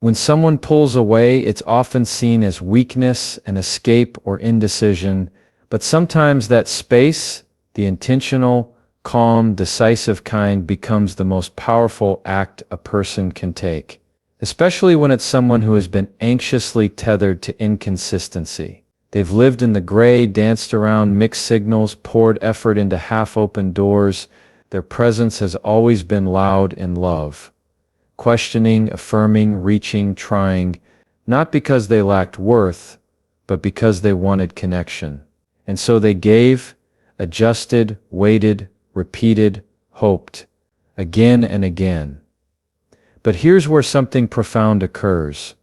When someone pulls away, it's often seen as weakness, an escape, or indecision, but sometimes that space, the intentional, calm, decisive kind, becomes the most powerful act a person can take, especially when it's someone who has been anxiously tethered to inconsistency. They've lived in the gray, danced around mixed signals, poured effort into half-open doors. Their presence has always been loud in love. Questioning, affirming, reaching, trying, not because they lacked worth, but because they wanted connection. And so they gave, adjusted, waited, repeated, hoped, again and again. But here's where something profound occurs.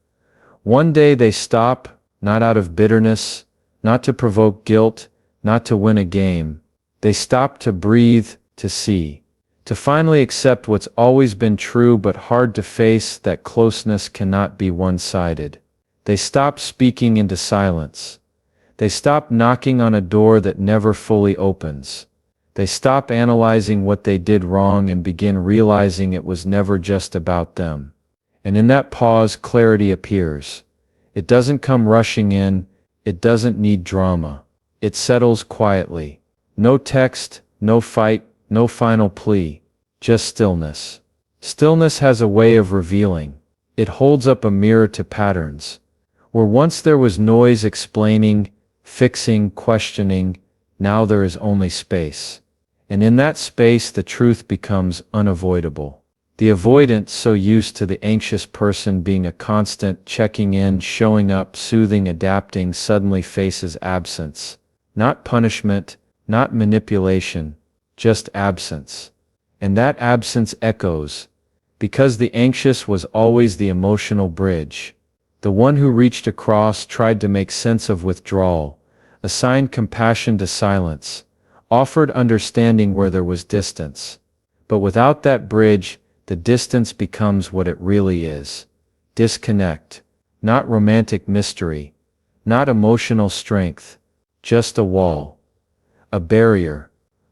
One day they stop, not out of bitterness, not to provoke guilt, not to win a game. They stop to breathe, to see. To finally accept what's always been true but hard to face, that closeness cannot be one-sided. They stop speaking into silence. They stop knocking on a door that never fully opens. They stop analyzing what they did wrong and begin realizing it was never just about them. And in that pause, clarity appears. It doesn't come rushing in. It doesn't need drama. It settles quietly. No text, no fight, no final plea, just stillness. Stillness has a way of revealing. It holds up a mirror to patterns. Where once there was noise explaining, fixing, questioning, now there is only space. And in that space the truth becomes unavoidable. The avoidant, so used to the anxious person being a constant, checking in, showing up, soothing, adapting, suddenly faces absence. Not punishment, not manipulation, just absence. And that absence echoes, because the anxious was always the emotional bridge. The one who reached across, tried to make sense of withdrawal, assigned compassion to silence, offered understanding where there was distance. But without that bridge, the distance becomes what it really is. Disconnect. Not romantic mystery. Not emotional strength. Just a wall. A barrier.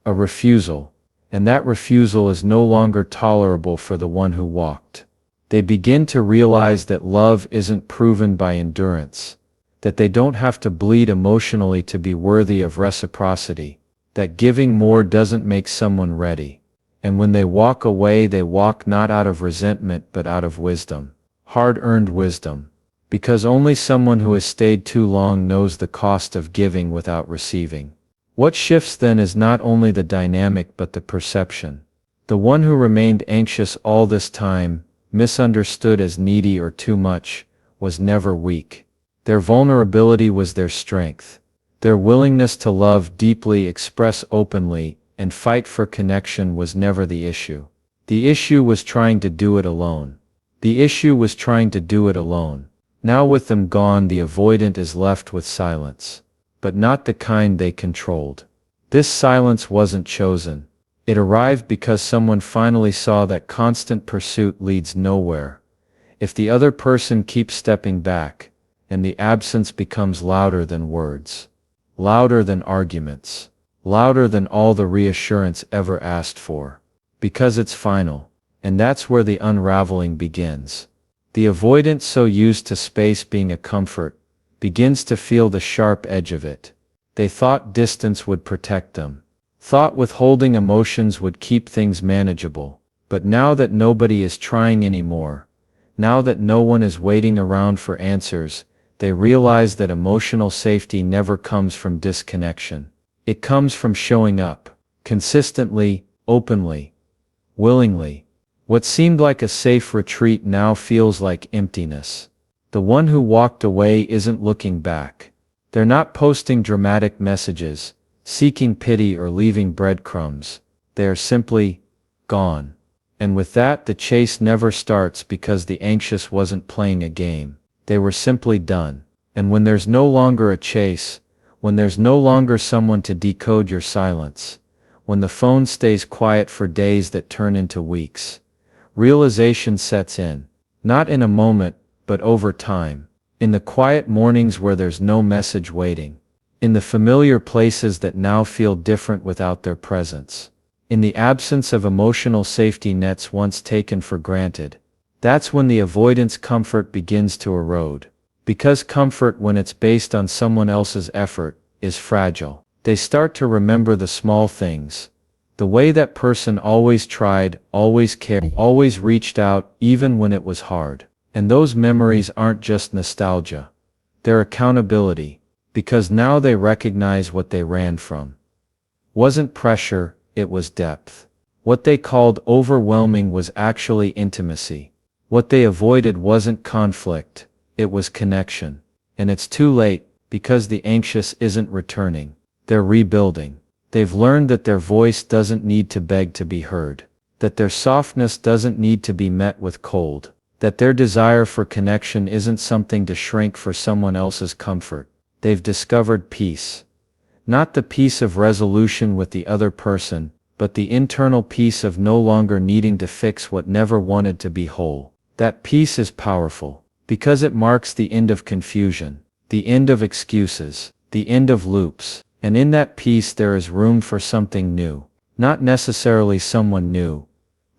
A refusal, and that refusal is no longer tolerable for the one who walked. They begin to realize that love isn't proven by endurance, that they don't have to bleed emotionally to be worthy of reciprocity, that giving more doesn't make someone ready. And when they walk away, they walk not out of resentment but out of wisdom, hard-earned wisdom, because only someone who has stayed too long knows the cost of giving without receiving. What shifts then is not only the dynamic but the perception. The one who remained anxious all this time, misunderstood as needy or too much, was never weak. Their vulnerability was their strength. Their willingness to love deeply, express openly, and fight for connection was never the issue. The issue was trying to do it alone. The issue was trying to do it alone. Now with them gone, the avoidant is left with silence. But not the kind they controlled. This silence wasn't chosen. It arrived because someone finally saw that constant pursuit leads nowhere. If the other person keeps stepping back, and the absence becomes louder than words, louder than arguments, louder than all the reassurance ever asked for. Because it's final. And that's where the unraveling begins. The avoidant, so used to space being a comfort, begins to feel the sharp edge of it. They thought distance would protect them. Thought withholding emotions would keep things manageable. But now that nobody is trying anymore, now that no one is waiting around for answers, they realize that emotional safety never comes from disconnection. It comes from showing up, consistently, openly, willingly. What seemed like a safe retreat now feels like emptiness. The one who walked away isn't looking back. They're not posting dramatic messages, seeking pity or leaving breadcrumbs. They are simply gone. And with that, the chase never starts because the anxious wasn't playing a game. They were simply done. And when there's no longer a chase, when there's no longer someone to decode your silence, when the phone stays quiet for days that turn into weeks, realization sets in. Not in a moment, but over time. In the quiet mornings where there's no message waiting. In the familiar places that now feel different without their presence. In the absence of emotional safety nets once taken for granted. That's when the avoidance comfort begins to erode. Because comfort, when it's based on someone else's effort, is fragile. They start to remember the small things. The way that person always tried, always cared, always reached out, even when it was hard. And those memories aren't just nostalgia. They're accountability. Because now they recognize what they ran from. Wasn't pressure, it was depth. What they called overwhelming was actually intimacy. What they avoided wasn't conflict, it was connection. And it's too late, because the anxious isn't returning. They're rebuilding. They've learned that their voice doesn't need to beg to be heard. That their softness doesn't need to be met with cold. That their desire for connection isn't something to shrink for someone else's comfort. They've discovered peace. Not the peace of resolution with the other person, but the internal peace of no longer needing to fix what never wanted to be whole. That peace is powerful, because it marks the end of confusion, the end of excuses, the end of loops, and in that peace there is room for something new. Not necessarily someone new,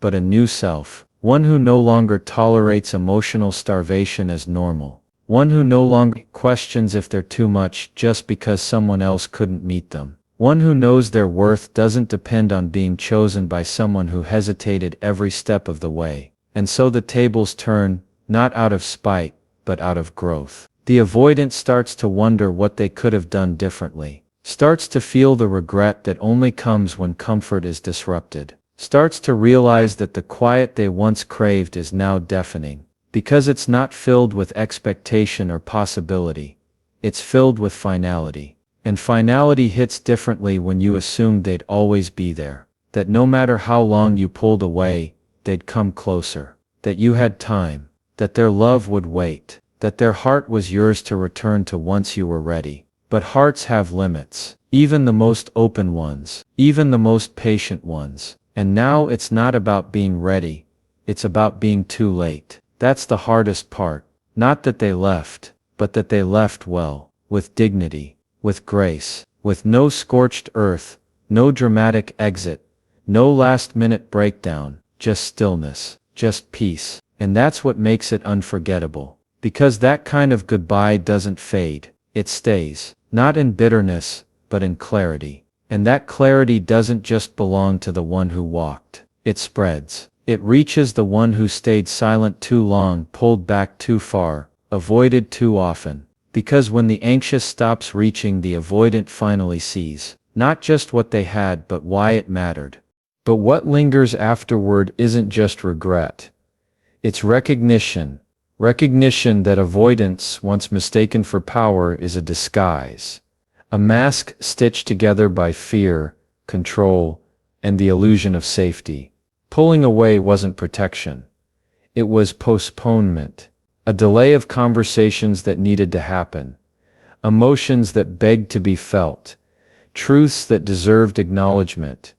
but a new self, one who no longer tolerates emotional starvation as normal, one who no longer questions if they're too much just because someone else couldn't meet them, one who knows their worth doesn't depend on being chosen by someone who hesitated every step of the way. And so the tables turn, not out of spite, but out of growth. The avoidant starts to wonder what they could have done differently, starts to feel the regret that only comes when comfort is disrupted, starts to realize that the quiet they once craved is now deafening, because it's not filled with expectation or possibility, it's filled with finality. And finality hits differently when you assume they'd always be there, that no matter how long you pulled away, they'd come closer, that you had time, that their love would wait, that their heart was yours to return to once you were ready. But hearts have limits, even the most open ones, even the most patient ones. And now it's not about being ready, it's about being too late. That's the hardest part. Not that they left, but that they left well, with dignity, with grace, with no scorched earth, no dramatic exit, no last-minute breakdown. Just stillness, just peace. And that's what makes it unforgettable. Because that kind of goodbye doesn't fade, it stays. Not in bitterness, but in clarity. And that clarity doesn't just belong to the one who walked. It spreads. It reaches the one who stayed silent too long, pulled back too far, avoided too often. Because when the anxious stops reaching, the avoidant finally sees. Not just what they had, but why it mattered. But what lingers afterward isn't just regret. It's recognition. Recognition that avoidance, once mistaken for power, is a disguise. A mask stitched together by fear, control, and the illusion of safety. Pulling away wasn't protection. It was postponement. A delay of conversations that needed to happen. Emotions that begged to be felt. Truths that deserved acknowledgement.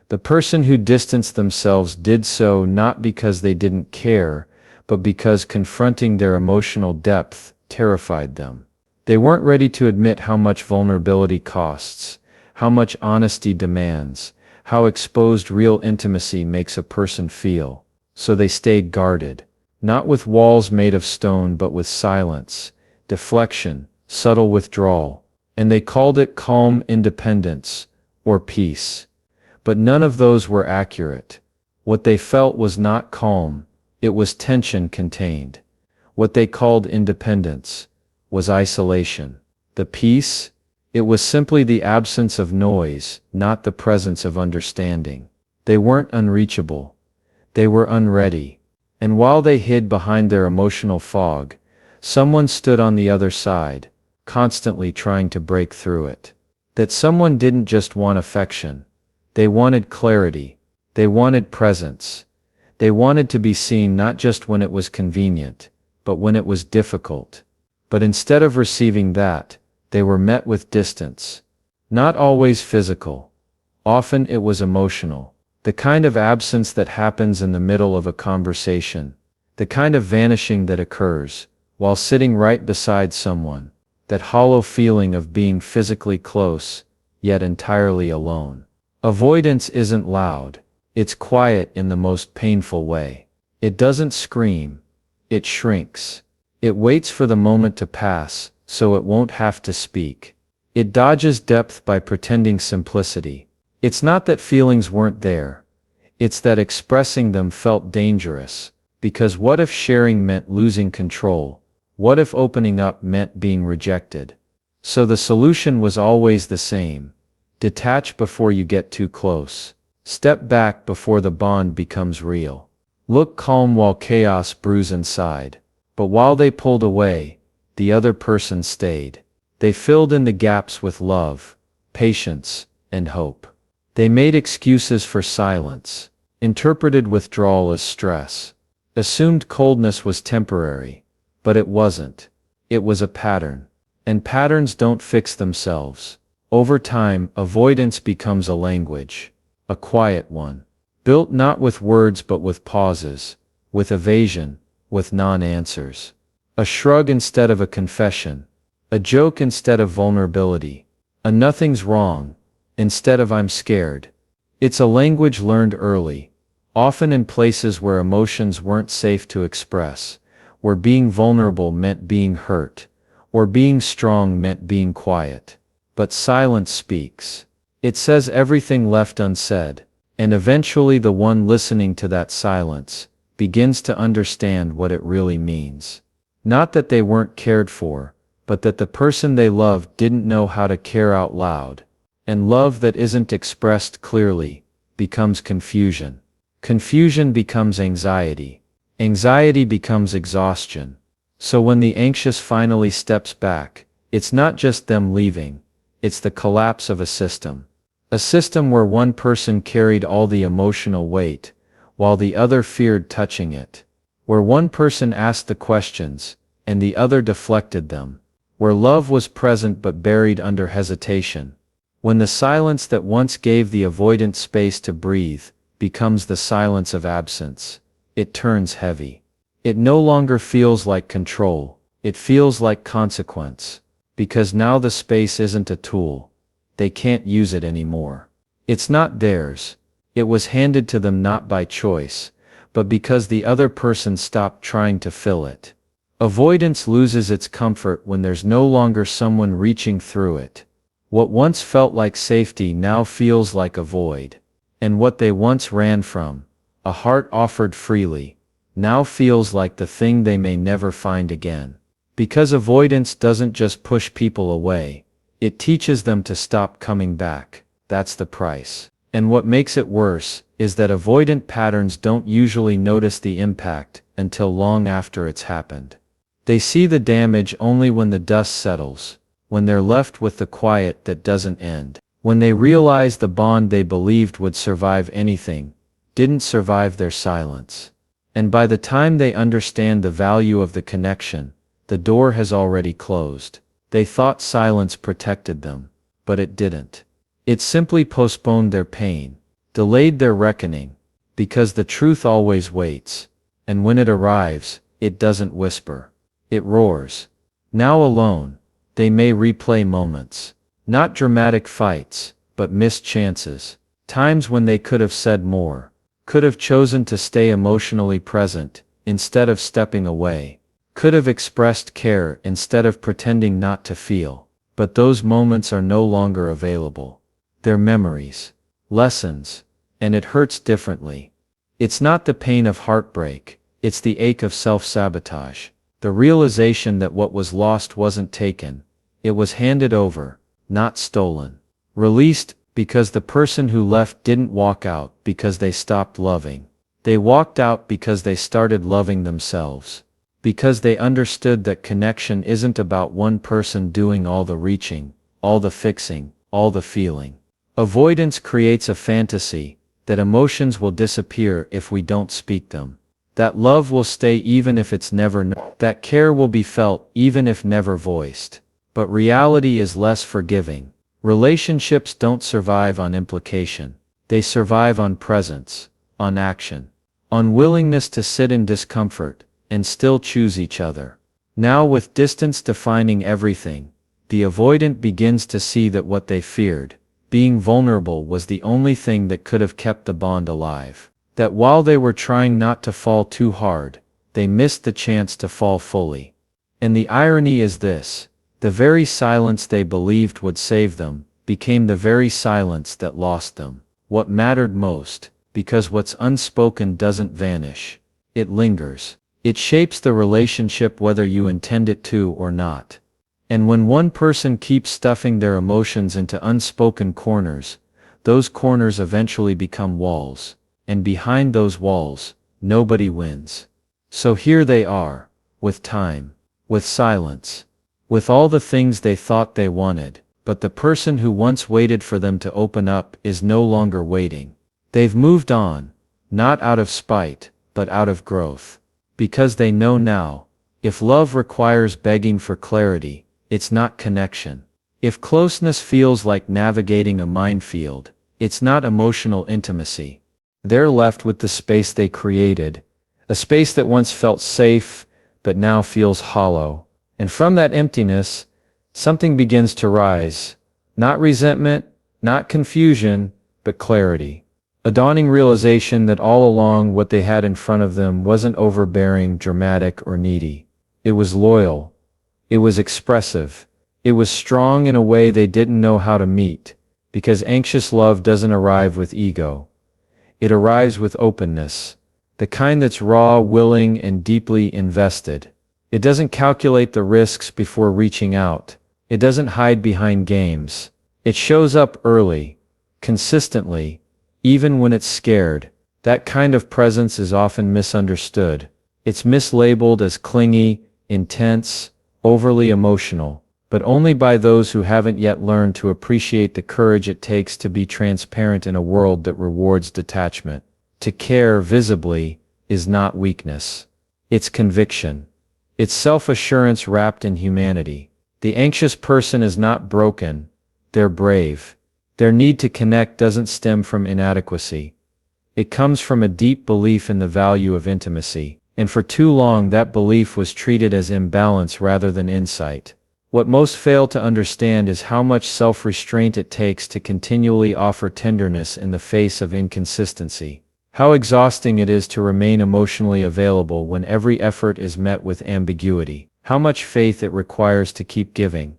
The person who distanced themselves did so not because they didn't care, but because confronting their emotional depth terrified them. They weren't ready to admit how much vulnerability costs, how much honesty demands, how exposed real intimacy makes a person feel. So they stayed guarded, not with walls made of stone but with silence, deflection, subtle withdrawal. And they called it calm independence, or peace. But none of those were accurate. What they felt was not calm, it was tension contained. What they called independence was isolation. The peace, it was simply the absence of noise, not the presence of understanding. They weren't unreachable. They were unready. And while they hid behind their emotional fog, someone stood on the other side, constantly trying to break through it. That someone didn't just want affection. They wanted clarity. They wanted presence. They wanted to be seen not just when it was convenient, but when it was difficult. But instead of receiving that, they were met with distance. Not always physical. Often it was emotional. The kind of absence that happens in the middle of a conversation. The kind of vanishing that occurs while sitting right beside someone. That hollow feeling of being physically close, yet entirely alone. Avoidance isn't loud. It's quiet in the most painful way. It doesn't scream. It shrinks. It waits for the moment to pass, so it won't have to speak. It dodges depth by pretending simplicity. It's not that feelings weren't there. It's that expressing them felt dangerous. Because what if sharing meant losing control? What if opening up meant being rejected? So the solution was always the same. Detach before you get too close. Step back before the bond becomes real. Look calm while chaos brews inside. But while they pulled away, the other person stayed. They filled in the gaps with love, patience, and hope. They made excuses for silence, interpreted withdrawal as stress, assumed coldness was temporary, but it wasn't. It was a pattern. And patterns don't fix themselves. Over time, avoidance becomes a language, a quiet one, built not with words but with pauses, with evasion, with non-answers. A shrug instead of a confession, a joke instead of vulnerability, a nothing's wrong instead of I'm scared. It's a language learned early, often in places where emotions weren't safe to express, where being vulnerable meant being hurt, or being strong meant being quiet. But silence speaks. It says everything left unsaid, and eventually the one listening to that silence begins to understand what it really means. Not that they weren't cared for, but that the person they loved didn't know how to care out loud. And love that isn't expressed clearly becomes confusion. Confusion becomes anxiety. Anxiety becomes exhaustion. So when the anxious finally steps back, it's not just them leaving, it's the collapse of a system. A system where one person carried all the emotional weight, while the other feared touching it. Where one person asked the questions, and the other deflected them. Where love was present but buried under hesitation. When the silence that once gave the avoidant space to breathe becomes the silence of absence, it turns heavy. It no longer feels like control, it feels like consequence. Because now the space isn't a tool. They can't use it anymore. It's not theirs. It was handed to them not by choice, but because the other person stopped trying to fill it. Avoidance loses its comfort when there's no longer someone reaching through it. What once felt like safety now feels like a void. And what they once ran from, a heart offered freely, now feels like the thing they may never find again. Because avoidance doesn't just push people away, it teaches them to stop coming back. That's the price. And what makes it worse is that avoidant patterns don't usually notice the impact until long after it's happened. They see the damage only when the dust settles, when they're left with the quiet that doesn't end, when they realize the bond they believed would survive anything didn't survive their silence. And by the time they understand the value of the connection, the door has already closed. They thought silence protected them, but it didn't. It simply postponed their pain, delayed their reckoning, because the truth always waits, and when it arrives, it doesn't whisper. It roars. Now alone, they may replay moments, not dramatic fights, but missed chances, times when they could have said more, could have chosen to stay emotionally present, instead of stepping away, could have expressed care instead of pretending not to feel, but those moments are no longer available. They're memories, lessons, and it hurts differently. It's not the pain of heartbreak, it's the ache of self-sabotage, the realization that what was lost wasn't taken, it was handed over, not stolen. Released, because the person who left didn't walk out because they stopped loving. They walked out because they started loving themselves. Because they understood that connection isn't about one person doing all the reaching, all the fixing, all the feeling. Avoidance creates a fantasy that emotions will disappear if we don't speak them. That love will stay even if it's never known. That care will be felt even if never voiced. But reality is less forgiving. Relationships don't survive on implication. They survive on presence, on action, on willingness to sit in discomfort and still choose each other. Now with distance defining everything, the avoidant begins to see that what they feared, being vulnerable, was the only thing that could have kept the bond alive. that while they were trying not to fall too hard, they missed the chance to fall fully. And the irony is this: the very silence they believed would save them became the very silence that lost them what mattered most, because what's unspoken doesn't vanish. It lingers. It shapes the relationship whether you intend it to or not. And when one person keeps stuffing their emotions into unspoken corners, those corners eventually become walls. And behind those walls, nobody wins. So here they are, with time, with silence, with all the things they thought they wanted, but the person who once waited for them to open up is no longer waiting. They've moved on, not out of spite, but out of growth. Because they know now, if love requires begging for clarity, it's not connection. If closeness feels like navigating a minefield, it's not emotional intimacy. They're left with the space they created, a space that once felt safe, but now feels hollow. And from that emptiness, something begins to rise. Not resentment, not confusion, but clarity. A dawning realization that all along what they had in front of them wasn't overbearing, dramatic, or needy. It was loyal. It was expressive. It was strong in a way they didn't know how to meet, because anxious love doesn't arrive with ego. It arrives with openness, the kind that's raw, willing, and deeply invested. It doesn't calculate the risks before reaching out. It doesn't hide behind games. It shows up early, consistently, even when it's scared. That kind of presence is often misunderstood. It's mislabeled as clingy, intense, overly emotional, but only by those who haven't yet learned to appreciate the courage it takes to be transparent in a world that rewards detachment. To care visibly is not weakness. It's conviction. It's self-assurance wrapped in humanity. The anxious person is not broken, they're brave. Their need to connect doesn't stem from inadequacy. It comes from a deep belief in the value of intimacy, and for too long that belief was treated as imbalance rather than insight. What most fail to understand is how much self-restraint it takes to continually offer tenderness in the face of inconsistency. How exhausting it is to remain emotionally available when every effort is met with ambiguity. How much faith it requires to keep giving,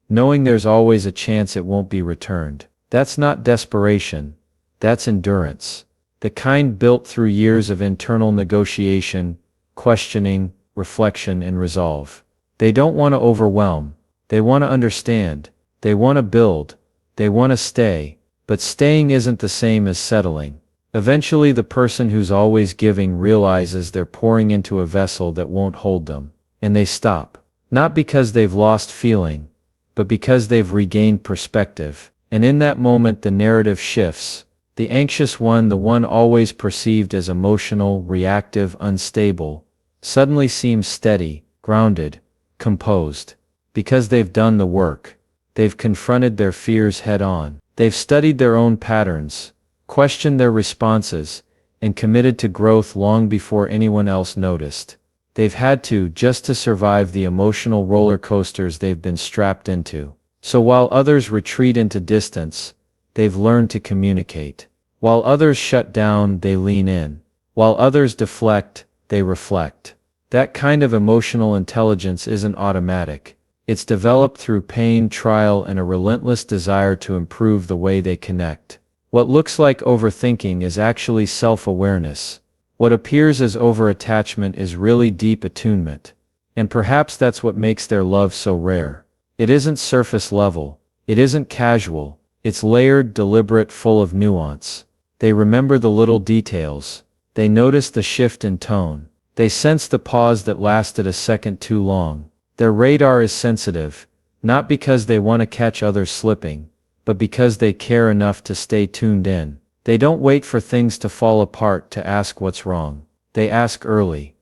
knowing there's always a chance it won't be returned. That's not desperation. That's endurance. The kind built through years of internal negotiation, questioning, reflection, and resolve. They don't want to overwhelm. They want to understand. They want to build. They want to stay. But staying isn't the same as settling. Eventually the person who's always giving realizes they're pouring into a vessel that won't hold them. And they stop. Not because they've lost feeling, but because they've regained perspective. And in that moment the narrative shifts. The anxious one, the one always perceived as emotional, reactive, unstable, suddenly seems steady, grounded, composed. Because they've done the work. They've confronted their fears head on. They've studied their own patterns, questioned their responses, and committed to growth long before anyone else noticed. They've had to, just to survive the emotional roller coasters they've been strapped into. So while others retreat into distance, they've learned to communicate. While others shut down, they lean in. While others deflect, they reflect. That kind of emotional intelligence isn't automatic. It's developed through pain, trial, and a relentless desire to improve the way they connect. What looks like overthinking is actually self-awareness. What appears as over-attachment is really deep attunement. And perhaps that's what makes their love so rare. It isn't surface level. It isn't casual. It's layered, deliberate, full of nuance. They remember the little details. They notice the shift in tone. They sense the pause that lasted a second too long. Their radar is sensitive, not because they want to catch others slipping, but because they care enough to stay tuned in. They don't wait for things to fall apart to ask what's wrong. They ask early.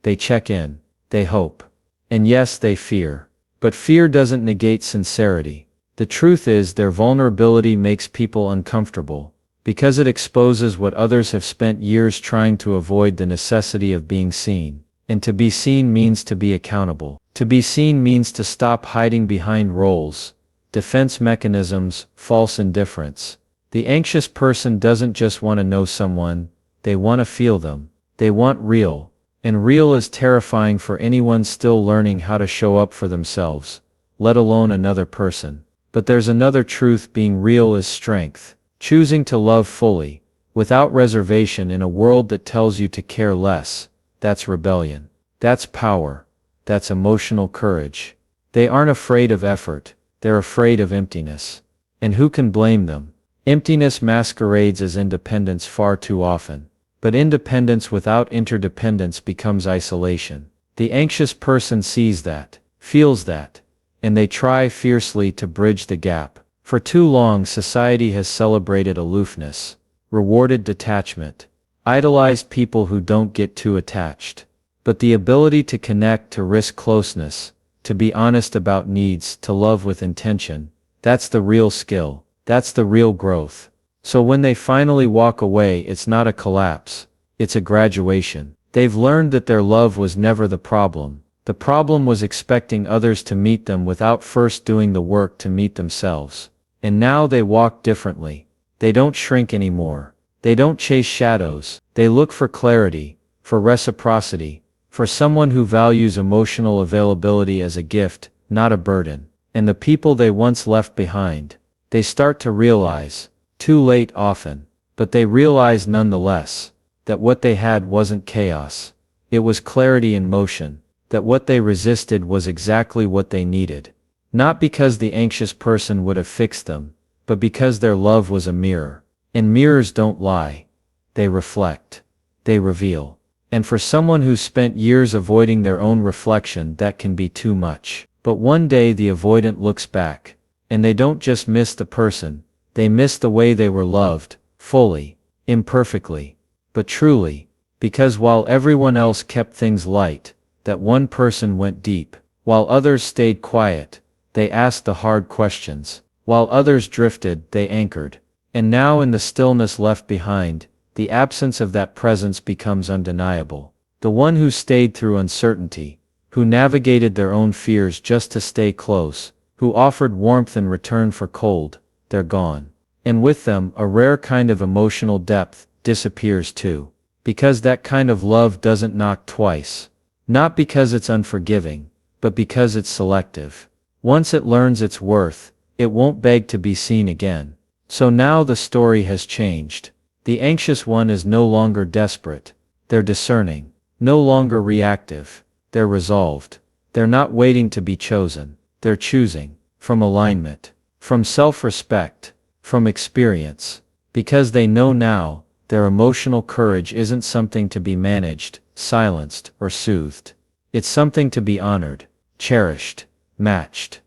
They check in. They hope. And yes, they fear. But fear doesn't negate sincerity. The truth is their vulnerability makes people uncomfortable, because it exposes what others have spent years trying to avoid: the necessity of being seen. And to be seen means to be accountable. To be seen means to stop hiding behind roles, defense mechanisms, false indifference. The anxious person doesn't just want to know someone, They want to feel them. They want real. And real is terrifying for anyone still learning how to show up for themselves, let alone another person. But there's another truth: being real is strength. Choosing to love fully, without reservation in a world that tells you to care less, that's rebellion. That's power. That's emotional courage. They aren't afraid of effort, they're afraid of emptiness. And who can blame them? Emptiness masquerades as independence far too often. But independence without interdependence becomes isolation. The anxious person sees that, feels that, and they try fiercely to bridge the gap. For too long society has celebrated aloofness, rewarded detachment, idolized people who don't get too attached. But the ability to connect, to risk closeness, to be honest about needs, to love with intention, that's the real skill, that's the real growth. So when they finally walk away, it's not a collapse, it's a graduation. They've learned that their love was never the problem. The problem was expecting others to meet them without first doing the work to meet themselves. And now they walk differently. They don't shrink anymore. They don't chase shadows. They look for clarity, for reciprocity, for someone who values emotional availability as a gift, not a burden. And the people they once left behind, they start to realize, too late often, but they realize nonetheless, that what they had wasn't chaos. It was clarity in motion, that what they resisted was exactly what they needed. Not because the anxious person would have fixed them, but because their love was a mirror. And mirrors don't lie. They reflect. They reveal. And for someone who's spent years avoiding their own reflection, that can be too much. But one day the avoidant looks back, and they don't just miss the person, they miss the way they were loved, fully, imperfectly, but truly, because while everyone else kept things light, that one person went deep. While others stayed quiet, they asked the hard questions. While others drifted, they anchored. And now in the stillness left behind, the absence of that presence becomes undeniable. The one who stayed through uncertainty, who navigated their own fears just to stay close, who offered warmth in return for cold, they're gone. And with them, a rare kind of emotional depth disappears too. Because that kind of love doesn't knock twice. Not because it's unforgiving, but because it's selective. Once it learns its worth, it won't beg to be seen again. So now the story has changed. The anxious one is no longer desperate. They're discerning. No longer reactive. They're resolved. They're not waiting to be chosen. They're choosing. From alignment. From self-respect. From experience. Because they know now, their emotional courage isn't something to be managed, silenced, or soothed. It's something to be honored, cherished, matched.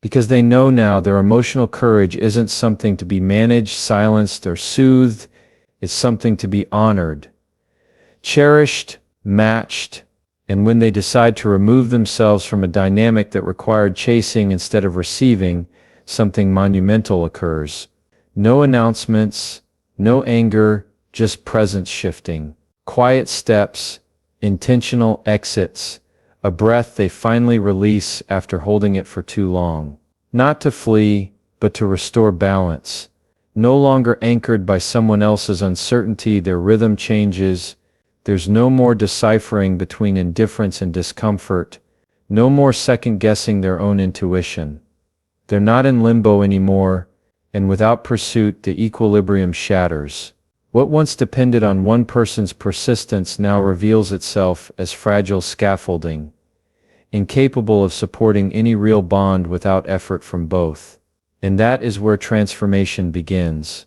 Because they know now their emotional courage isn't something to be managed, silenced, or soothed. It's something to be honored, cherished, matched. And when they decide to remove themselves from a dynamic that required chasing instead of receiving, something monumental occurs. No announcements, no anger, just presence shifting. Quiet steps, intentional exits, a breath they finally release after holding it for too long. Not to flee, but to restore balance. No longer anchored by someone else's uncertainty, their rhythm changes. There's no more deciphering between indifference and discomfort. No more second-guessing their own intuition. They're not in limbo anymore, and without pursuit the equilibrium shatters. What once depended on one person's persistence now reveals itself as fragile scaffolding, incapable of supporting any real bond without effort from both. And that is where transformation begins.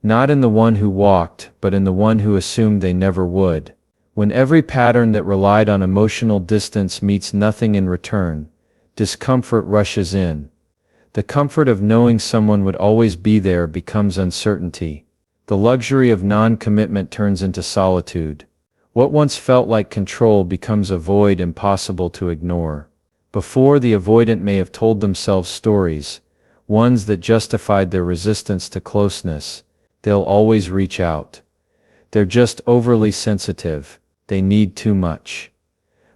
Not in the one who walked, but in the one who assumed they never would. When every pattern that relied on emotional distance meets nothing in return, discomfort rushes in. The comfort of knowing someone would always be there becomes uncertainty. The luxury of non-commitment turns into solitude. What once felt like control becomes a void impossible to ignore. Before, the avoidant may have told themselves stories, ones that justified their resistance to closeness. They'll always reach out. They're just overly sensitive. They need too much.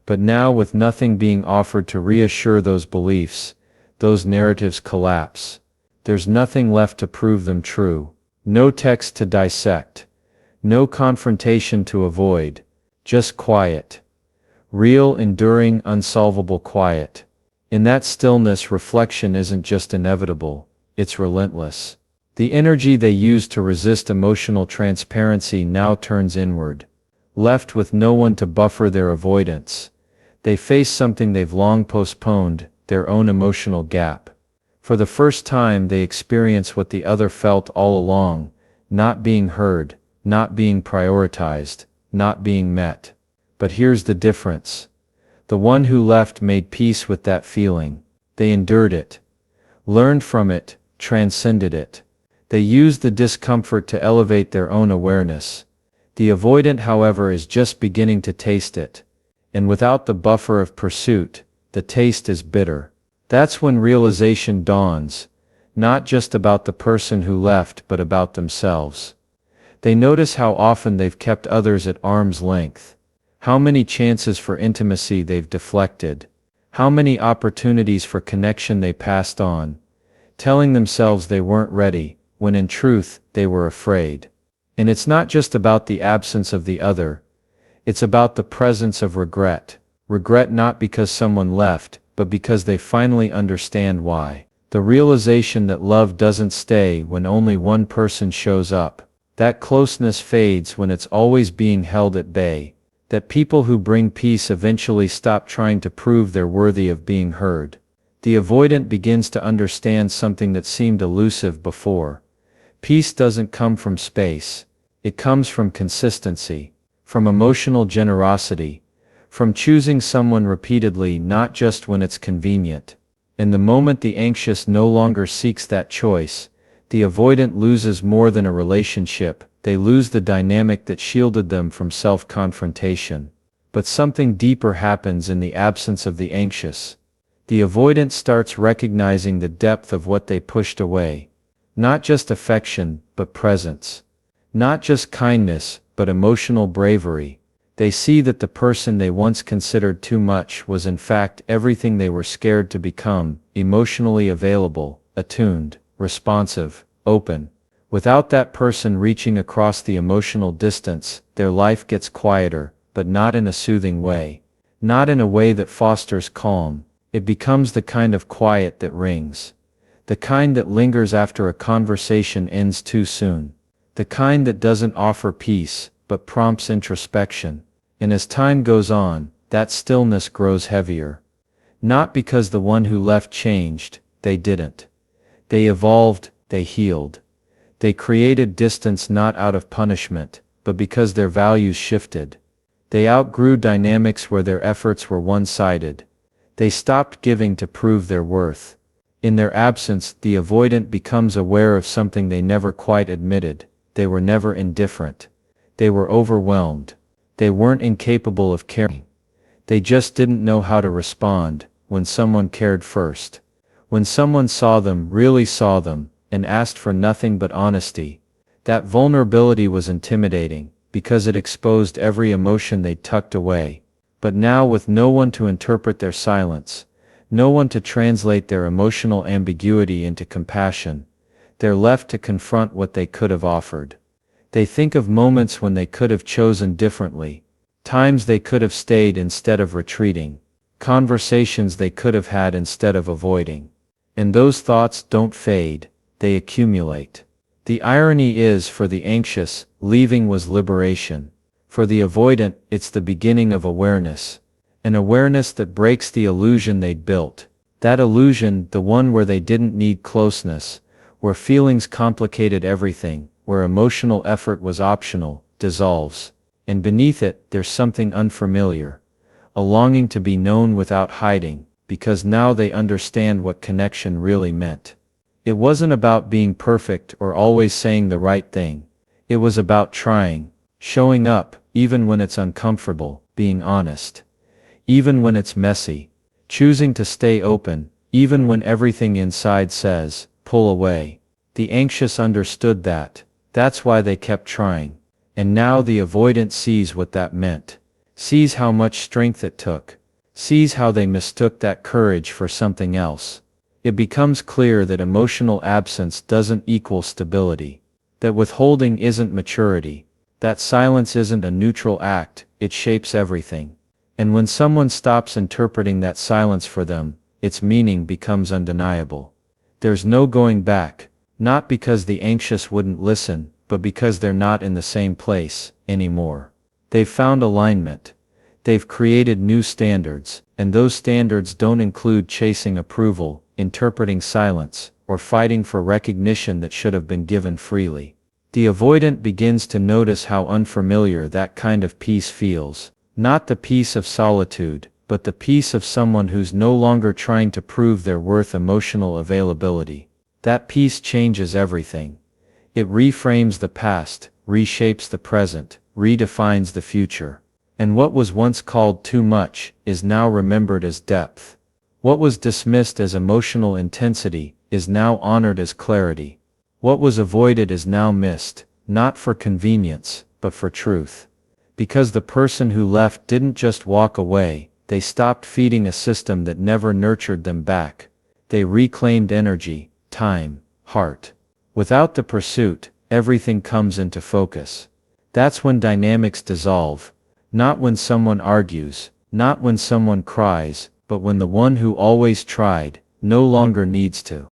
But now, with nothing being offered to reassure those beliefs, those narratives collapse. There's nothing left to prove them true. No text to dissect. No confrontation to avoid, just quiet. Real, enduring, unsolvable quiet. In that stillness, reflection isn't just inevitable, it's relentless. The energy they used to resist emotional transparency now turns inward. Left with no one to buffer their avoidance, they face something they've long postponed, their own emotional gap. For the first time, they experience what the other felt all along: not being heard, not being prioritized, not being met. But here's the difference. The one who left made peace with that feeling. They endured it, learned from it, transcended it. They used the discomfort to elevate their own awareness. The avoidant, however, is just beginning to taste it. And without the buffer of pursuit, the taste is bitter. That's when realization dawns, not just about the person who left, but about themselves. They notice how often they've kept others at arm's length. How many chances for intimacy they've deflected. How many opportunities for connection they passed on, telling themselves they weren't ready, when in truth, they were afraid. And it's not just about the absence of the other. It's about the presence of regret. Regret not because someone left, but because they finally understand why. The realization that love doesn't stay when only one person shows up. That closeness fades when it's always being held at bay. That people who bring peace eventually stop trying to prove they're worthy of being heard. The avoidant begins to understand something that seemed elusive before. Peace doesn't come from space. It comes from consistency, from emotional generosity, from choosing someone repeatedly, not just when it's convenient. In the moment the anxious no longer seeks that choice, the avoidant loses more than a relationship. They lose the dynamic that shielded them from self-confrontation. But something deeper happens in the absence of the anxious. The avoidant starts recognizing the depth of what they pushed away. Not just affection, but presence. Not just kindness, but emotional bravery. They see that the person they once considered too much was in fact everything they were scared to become: emotionally available, attuned, responsive, open. Without that person reaching across the emotional distance, their life gets quieter, but not in a soothing way. Not in a way that fosters calm. It becomes the kind of quiet that rings. The kind that lingers after a conversation ends too soon. The kind that doesn't offer peace, but prompts introspection. And as time goes on, that stillness grows heavier. Not because the one who left changed, they didn't. They evolved, they healed. They created distance not out of punishment, but because their values shifted. They outgrew dynamics where their efforts were one-sided. They stopped giving to prove their worth. In their absence, the avoidant becomes aware of something they never quite admitted. They were never indifferent. They were overwhelmed. They weren't incapable of caring. They just didn't know how to respond when someone cared first. When someone saw them, really saw them, and asked for nothing but honesty. That vulnerability was intimidating, because it exposed every emotion they'd tucked away. But now, with no one to interpret their silence, no one to translate their emotional ambiguity into compassion, they're left to confront what they could have offered. They think of moments when they could have chosen differently, times they could have stayed instead of retreating, conversations they could have had instead of avoiding. And those thoughts don't fade. They accumulate. The irony is, for the anxious, leaving was liberation. For the avoidant, it's the beginning of awareness. An awareness that breaks the illusion they'd built. That illusion, the one where they didn't need closeness, where feelings complicated everything, where emotional effort was optional, dissolves. And beneath it, there's something unfamiliar. A longing to be known without hiding, because now they understand what connection really meant. It wasn't about being perfect or always saying the right thing. It was about trying, showing up, even when it's uncomfortable, being honest, even when it's messy, choosing to stay open, even when everything inside says, pull away. The anxious understood that. That's why they kept trying. And now the avoidant sees what that meant, sees how much strength it took, sees how they mistook that courage for something else. It becomes clear that emotional absence doesn't equal stability, that withholding isn't maturity, That silence isn't a neutral act, it shapes everything. And when someone stops interpreting that silence for them, its meaning becomes undeniable. There's no going back, not because the anxious wouldn't listen, but because they're not in the same place anymore. They've found alignment. They've created new standards, and those standards don't include chasing approval, interpreting silence, or fighting for recognition that should have been given freely. The avoidant begins to notice how unfamiliar that kind of peace feels. Not the peace of solitude, but the peace of someone who's no longer trying to prove their worth. Emotional availability. That peace changes everything. It reframes the past, reshapes the present, redefines the future. And what was once called too much is now remembered as depth. What was dismissed as emotional intensity is now honored as clarity. What was avoided is now missed, not for convenience, but for truth. Because the person who left didn't just walk away, they stopped feeding a system that never nurtured them back. They reclaimed energy, time, heart. Without the pursuit, everything comes into focus. That's when dynamics dissolve. Not when someone argues, not when someone cries, but when the one who always tried, no longer needs to.